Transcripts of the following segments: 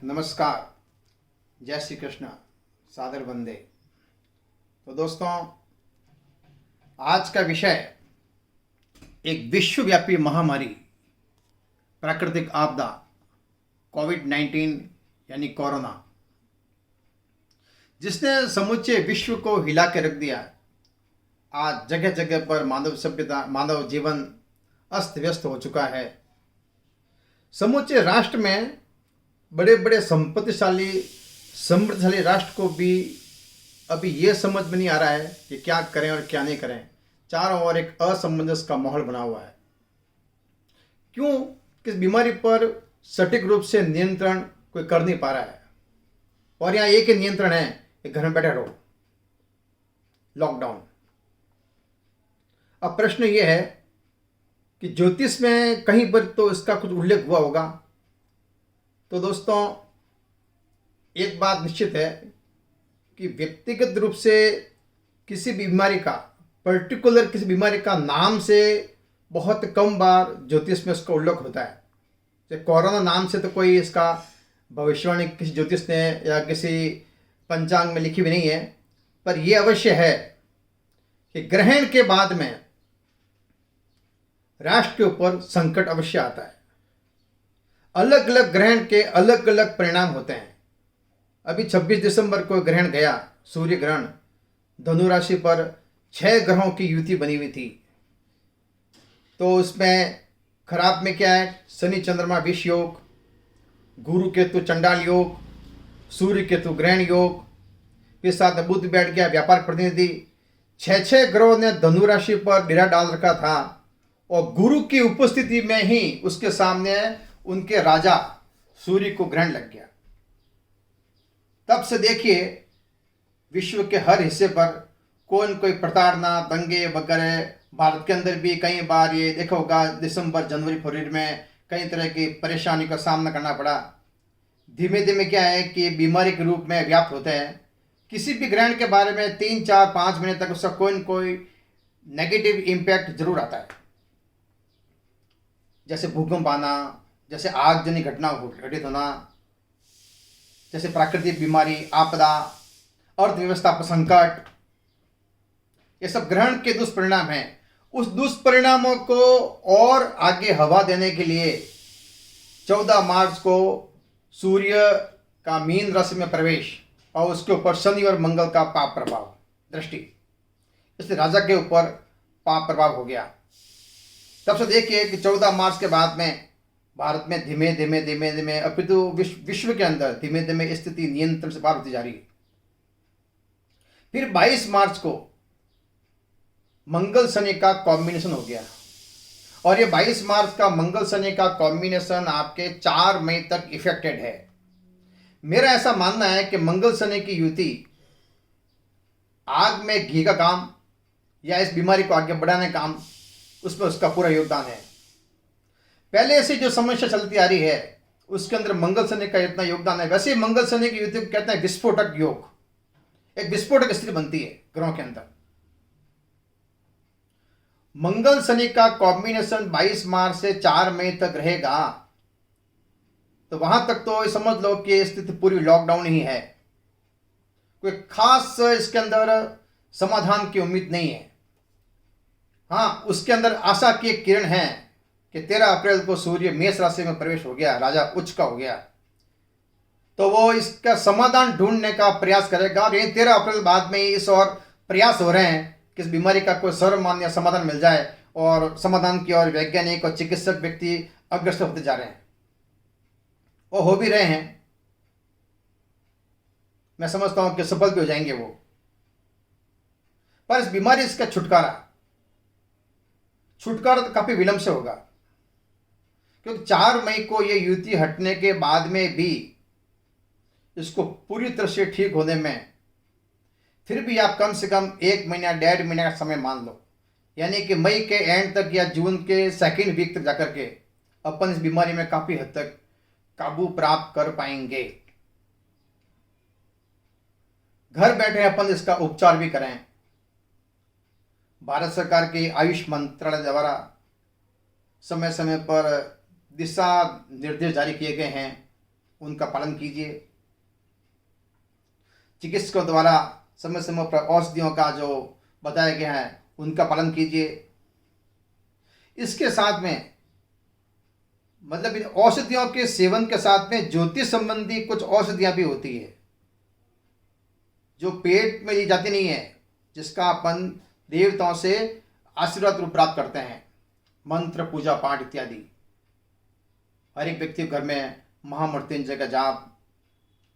नमस्कार। जय श्री कृष्ण। सादर वंदे। तो दोस्तों, आज का विषय एक विश्वव्यापी महामारी, प्राकृतिक आपदा कोविड-19 यानी कोरोना, जिसने समूचे विश्व को हिला के रख दिया। आज जगह जगह पर मानव सभ्यता, मानव जीवन अस्त व्यस्त हो चुका है। समूचे राष्ट्र में बड़े बड़े संपत्तिशाली समृद्धशाली राष्ट्र को भी अभी ये समझ में नहीं आ रहा है कि क्या करें और क्या नहीं करें। चारों ओर एक असमंजस का माहौल बना हुआ है। क्यों? किस बीमारी पर सटीक रूप से नियंत्रण कोई कर नहीं पा रहा है। और यहाँ एक ही नियंत्रण है कि घर में बैठे रहो, लॉकडाउन। अब प्रश्न ये है कि ज्योतिष में कहीं पर तो इसका कुछ उल्लेख हुआ होगा। तो दोस्तों, एक बात निश्चित है कि व्यक्तिगत रूप से किसी बीमारी का, पर्टिकुलर किसी बीमारी का नाम से बहुत कम बार ज्योतिष में उसका उल्लेख होता है। जैसे कोरोना नाम से तो कोई इसका भविष्यवाणी किसी ज्योतिष ने या किसी पंचांग में लिखी हुई नहीं है। पर यह अवश्य है कि ग्रहण के बाद में राष्ट्र के ऊपर संकट अवश्य आता है। अलग अलग ग्रहण के अलग अलग परिणाम होते हैं। अभी 26 दिसंबर को ग्रहण गया, सूर्य ग्रहण। धनु राशि पर 6 ग्रहों की युति बनी हुई थी। तो उसमें खराब में क्या है? शनि चंद्रमा विष योग, गुरु केतु चंडाल योग, सूर्य केतु ग्रहण योग, फिर साथ में बुध बैठ गया व्यापार प्रतिनिधि। 6 ग्रहों ने धनु राशि पर डेरा डाल रखा था और गुरु की उपस्थिति में ही उसके सामने उनके राजा सूर्य को ग्रहण लग गया। तब से देखिए, विश्व के हर हिस्से पर कोई न कोई प्रताड़ना, दंगे वगैरह। भारत के अंदर भी कई बार ये देखा होगा, दिसंबर जनवरी फरवरी में कई तरह की परेशानी का सामना करना पड़ा। धीमे धीमे क्या है कि बीमारी के रूप में व्याप्त होते हैं। किसी भी ग्रहण के बारे में 3, 4, 5 महीने तक उसका कोई न कोई नेगेटिव इम्पैक्ट जरूर आता है। जैसे भूकंप आना, जैसे आगजनी घटना घटित होना, जैसे प्राकृतिक बीमारी, आपदा, अर्थव्यवस्था पर संकट, ये सब ग्रहण के दुष्परिणाम हैं। उस दुष्परिणामों को और आगे हवा देने के लिए 14 मार्च को सूर्य का मीन राशि में प्रवेश और उसके ऊपर शनि और मंगल का पाप प्रभाव दृष्टि, इसलिए राजा के ऊपर पाप प्रभाव हो गया। तब से देखिए कि 14 मार्च के बाद में भारत में धीमे धीमे अपितु विश्व के अंदर धीमे धीमे स्थिति नियंत्रण से बाहर होती जा रही है। फिर 22 मार्च को मंगल शनि का कॉम्बिनेशन हो गया और ये 22 मार्च का मंगल शनि का कॉम्बिनेशन आपके 4 मई तक इफेक्टेड है। मेरा ऐसा मानना है कि मंगल शनि की युति आग में घी का काम या इस बीमारी को आगे बढ़ाने का काम, उसमें उसका पूरा योगदान है। पहले से जो समस्या चलती आ रही है उसके अंदर मंगल शनि का इतना योगदान है। वैसे ही मंगल शनि की युति को कहते हैं विस्फोटक योग। एक विस्फोटक स्थिति बनती है ग्रहों के अंदर। मंगल शनि का कॉम्बिनेशन 22 मार्च से 4 मई तक रहेगा। तो वहां तक तो समझ लो कि स्थिति पूरी लॉकडाउन ही है। कोई खास इसके अंदर समाधान की उम्मीद नहीं है। हाँ, उसके अंदर आशा की एक किरण है कि 13 अप्रैल को सूर्य मेष राशि में प्रवेश हो गया, राजा उच्च का हो गया। तो वो इसका समाधान ढूंढने का प्रयास करेगा और ये 13 अप्रैल बाद में इस और प्रयास हो रहे हैं कि इस बीमारी का कोई सर्वमान्य समाधान मिल जाए और समाधान की ओर वैज्ञानिक और चिकित्सक व्यक्ति अग्रसर होते जा रहे हैं और हो भी रहे हैं। मैं समझता हूं कि सफल भी हो जाएंगे वो। पर इस बीमारी से छुटकारा तो काफी विलंब से होगा, क्योंकि 4 मई को ये युति हटने के बाद में भी इसको पूरी तरह से ठीक होने में फिर भी आप कम से कम 1 महीना 1.5 महीने का समय मान लो। यानी कि मई के एंड तक या जून के सेकेंड वीक तक जाकर के अपन इस बीमारी में काफी हद तक काबू प्राप्त कर पाएंगे। घर बैठे अपन इसका उपचार भी करें। भारत सरकार के आयुष मंत्रालय द्वारा समय समय पर दिशा निर्देश जारी किए गए हैं उनका पालन कीजिए। चिकित्सकों द्वारा समय समय पर औषधियों का जो बताया गया है उनका पालन कीजिए। इसके साथ में मतलब इन औषधियों के सेवन के साथ में ज्योतिष संबंधी कुछ औषधियां भी होती है जो पेट में ली जाती नहीं है, जिसका अपन देवताओं से आशीर्वाद रूप प्राप्त करते हैं, मंत्र पूजा पाठ इत्यादि। हर एक व्यक्ति घर में महामृत्युंजय का जाप,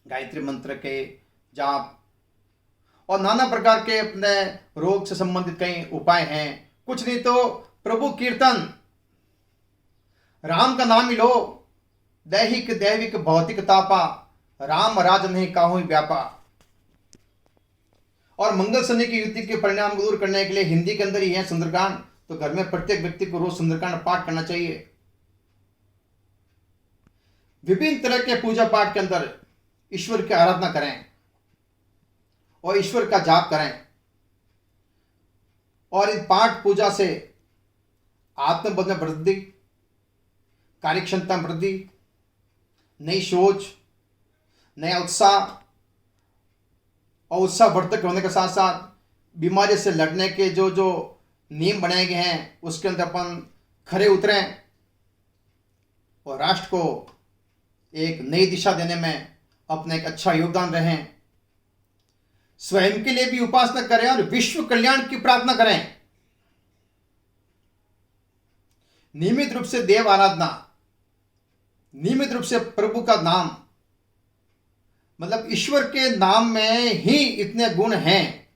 गायत्री मंत्र के जाप और नाना प्रकार के अपने रोग से संबंधित कई उपाय हैं। कुछ नहीं तो प्रभु कीर्तन, राम का नाम ही लो, दैहिक दैविक भौतिक तापा, राम राज नहीं काहू व्यापा। और मंगल शनि की युति के परिणाम को दूर करने के लिए हिंदी के अंदर ही है सुंदरकांड, तो घर में प्रत्येक व्यक्ति को रोज सुंदरकांड पाठ करना चाहिए। विभिन्न तरह के पूजा पाठ के अंदर ईश्वर की आराधना करें और ईश्वर का जाप करें, और इन पाठ पूजा से आत्मबल में वृद्धि, कार्यक्षमता में वृद्धि, नई सोच, नया उत्साह और उत्साहवर्धक होने के साथ साथ बीमारी से लड़ने के जो जो नियम बनाए गए हैं उसके अंदर अपन खरे उतरें और राष्ट्र को एक नई दिशा देने में अपना एक अच्छा योगदान रहें। स्वयं के लिए भी उपासना करें और विश्व कल्याण की प्रार्थना करें। नियमित रूप से देव आराधना, नियमित रूप से प्रभु का नाम, मतलब ईश्वर के नाम में ही इतने गुण हैं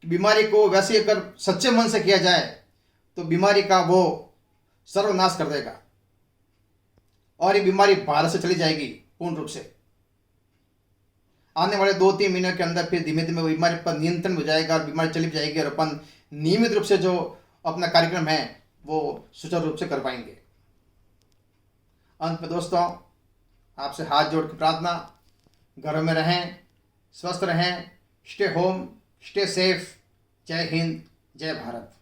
कि बीमारी को वैसे अगर सच्चे मन से किया जाए तो बीमारी का वो सर्वनाश कर देगा और ये बीमारी भारत से चली जाएगी पूर्ण रूप से। आने वाले 2-3 महीनों के अंदर फिर धीमे धीमे बीमारी पर नियंत्रण हो जाएगा और बीमारी चली जाएगी और अपन नियमित रूप से जो अपना कार्यक्रम है वो सुचारू रूप से कर पाएंगे। अंत में दोस्तों आपसे हाथ जोड़ के प्रार्थना, घरों में रहें, स्वस्थ रहें, स्टे होम, स्टे सेफ। जय हिंद, जय भारत।